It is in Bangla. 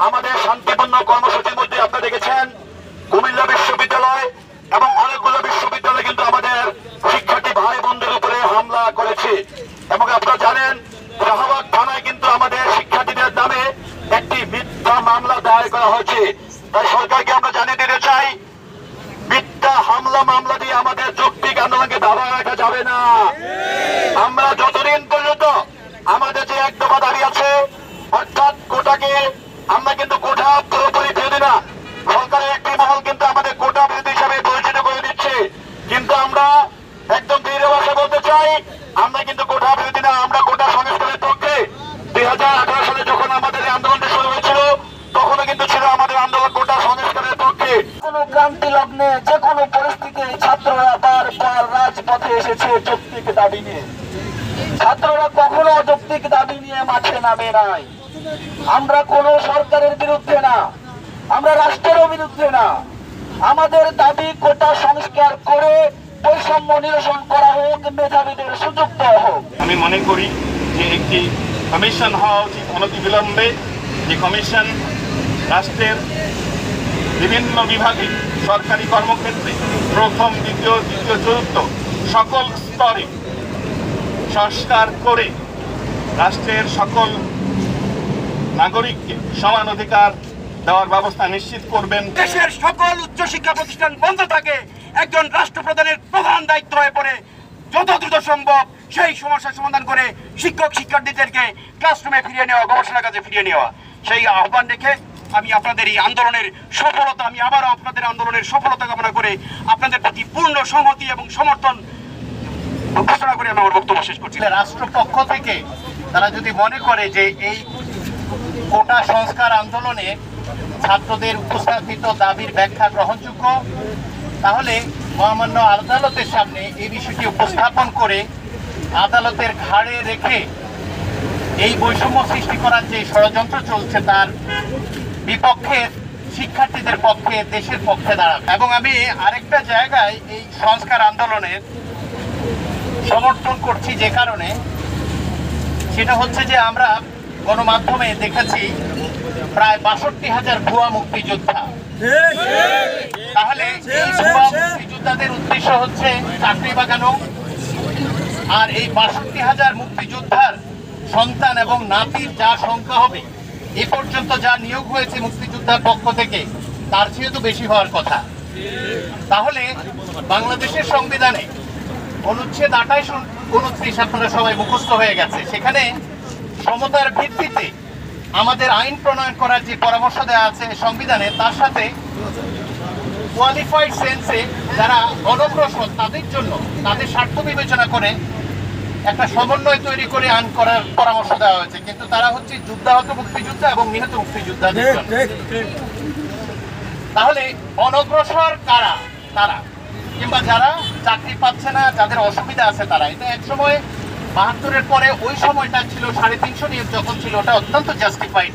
আমাদের শান্তিপূর্ণ কর্মসূচির মধ্যে আপনারা দেখেছেন কুমিল্লা বিশ্ববিদ্যালয় এবং অনেকগুলো বিশ্ববিদ্যালয় কিন্তু আমাদের শিক্ষার্থী ভাই বোনদের উপরে হামলা করেছে এবং আপনারা জানেন শাহবাগ থানায় কিন্তু আমাদের শিক্ষার্থীদের নামে একটি মিথ্যা মামলা দায়ের করা হয়েছে। তাই সরকারকে আমরা জানিয়ে দিতে চাই, মিথ্যা মামলা দিয়ে আমাদের যৌক্তিক আন্দোলনকে দাবা রাখা যাবে না। আমরা যতদিন পর্যন্ত আমাদের যে এক দফা দাবি আছে, অর্থাৎ কোটাকে আমরা কিন্তু কোটা পুরোপুরি বিরোধী না, সরকারের একটি মহল কিন্তু আমাদের কোটা বিরোধী হিসাবে পরিচিত করে দিচ্ছে, কিন্তু আমরা একদম দৃঢ় ভাষায় বলতে চাই আমরা কিন্তু কোটা বিরোধী না, আমরা কোটা সংস্কারের পক্ষে। 2018 সালে যখন আমাদের এই আন্দোলনটি শুরু হয়েছিল তখনও কিন্তু ছিল আমাদের আন্দোলন কোটা সংস্কারের পক্ষে। কোন ক্রান্তি লগ্নে যে কোনো পরিস্থিতি ছাত্ররা বারবার রাজপথে এসেছে যৌক্তিক দাবি নিয়ে। ছাত্ররা কখনো অযৌক্তিক দাবি নিয়ে মাঠে নামে নাই। আমরা কোন সরকারের বিরুদ্ধে না, আমরা রাষ্ট্রেরও বিরুদ্ধে না। আমাদের দাবি কোটা সংস্কার করে বৈষম্য নিরসন করা হোক, মেধাবীদের সুযোগ দেওয়া হোক। আমি মনে করি যে একটি কমিশন হওয়া উচিত অনতিবিলম্বে, যে কমিশন রাষ্ট্রের বিভিন্ন বিভাগে সরকারি কর্মক্ষেত্রে প্রথম, দ্বিতীয়, তৃতীয়, চতুর্থ সকল স্তরে সংস্কার করে রাষ্ট্রের সকল নাগরিককে সমান অধিকার দেওয়ার ব্যবস্থা নিশ্চিত করবেন। দেশের সকল উচ্চশিক্ষা প্রতিষ্ঠান বন্ধ থাকে, একজন রাষ্ট্রপ্রধানের প্রধান দায়িত্ব হয়ে পড়ে যত দ্রুত সম্ভব সেই সমস্যার সমাধান করে শিক্ষক শিক্ষার্থীদেরকে ক্লাসরুমে ফিরিয়ে নেওয়া, গবেষণার কাজে ফিরিয়ে নেওয়া। সেই আহ্বান রেখে আমি আপনাদের এই আন্দোলনের সফলতা, আমি আবারও আপনাদের আন্দোলনের সফলতা কামনা করে আপনাদের প্রতি পূর্ণ সংহতি এবং সমর্থন ঘোষণা করে আমি আমার বক্তব্য শেষ করছি। রাষ্ট্রপক্ষ থেকে তারা যদি মনে করে যে এই কোটা সংস্কার আন্দোলনে ছাত্রদের উপস্থাপিত দাবির ব্যাখ্যা গ্রহণযোগ্য, তাহলে মহামান্য আদালতের সামনে এই বিষয়টি উপস্থাপন করে আদালতের ঘাড়ে রেখে এই বৈষম্য সৃষ্টি করার যে ষড়যন্ত্র চলছে তার বিপক্ষে, শিক্ষার্থীদের পক্ষে, দেশের পক্ষে দাঁড়াবে। এবং আমি আরেকটা জায়গায় এই সংস্কার আন্দোলনের সমর্থন করছি যে কারণে, সেটা হচ্ছে যে আমরা গণমাধ্যমে দেখেছি প্রায় 62,000 ভুয়া মুক্তিযোদ্ধা। তাহলে এই ভুয়া মুক্তিযোদ্ধাদের উদ্দেশ্য হচ্ছে চাকরি বাগানো, আর এই 62,000 মুক্তিযোদ্ধার সন্তান এবং নাতির যা সংখ্যা হবে, এ পর্যন্ত যা নিয়োগ হয়েছে মুক্তিযোদ্ধার পক্ষ থেকে তার চেয়ে তো বেশি হওয়ার কথা। তাহলে বাংলাদেশের সংবিধানে অনুচ্ছেদ 28-29 আপনারা সবাই মুখস্থ হয়ে গেছে, সেখানে সমতার ভিত্তিতে আমাদের আইন প্রণয়ন করার যে পরামর্শ দেওয়া আছে সংবিধানে, তার সাথে কোয়ালিফাইড সেন্সে যারা অনগ্রসর তাদের জন্য তাদের স্বার্থ বিবেচনা করে একটা সমন্বয় তৈরি করে আইন করার পরামর্শ দেওয়া হয়েছে, কিন্তু তারা হচ্ছে যুদ্ধাহত মুক্তিযোদ্ধা এবং নিহত মুক্তিযোদ্ধাদের জন্য। তাহলে অনগ্রসর কারা? তারা, কিংবা যারা চাকরি পাচ্ছে না, যাদের অসুবিধা আছে তারা। এটা এক সময় 72-এর পরে ওই সময়টা ছিল 350 নিয়োগ যখন ছিল, ওটা অত্যন্ত জাস্টিফাইড।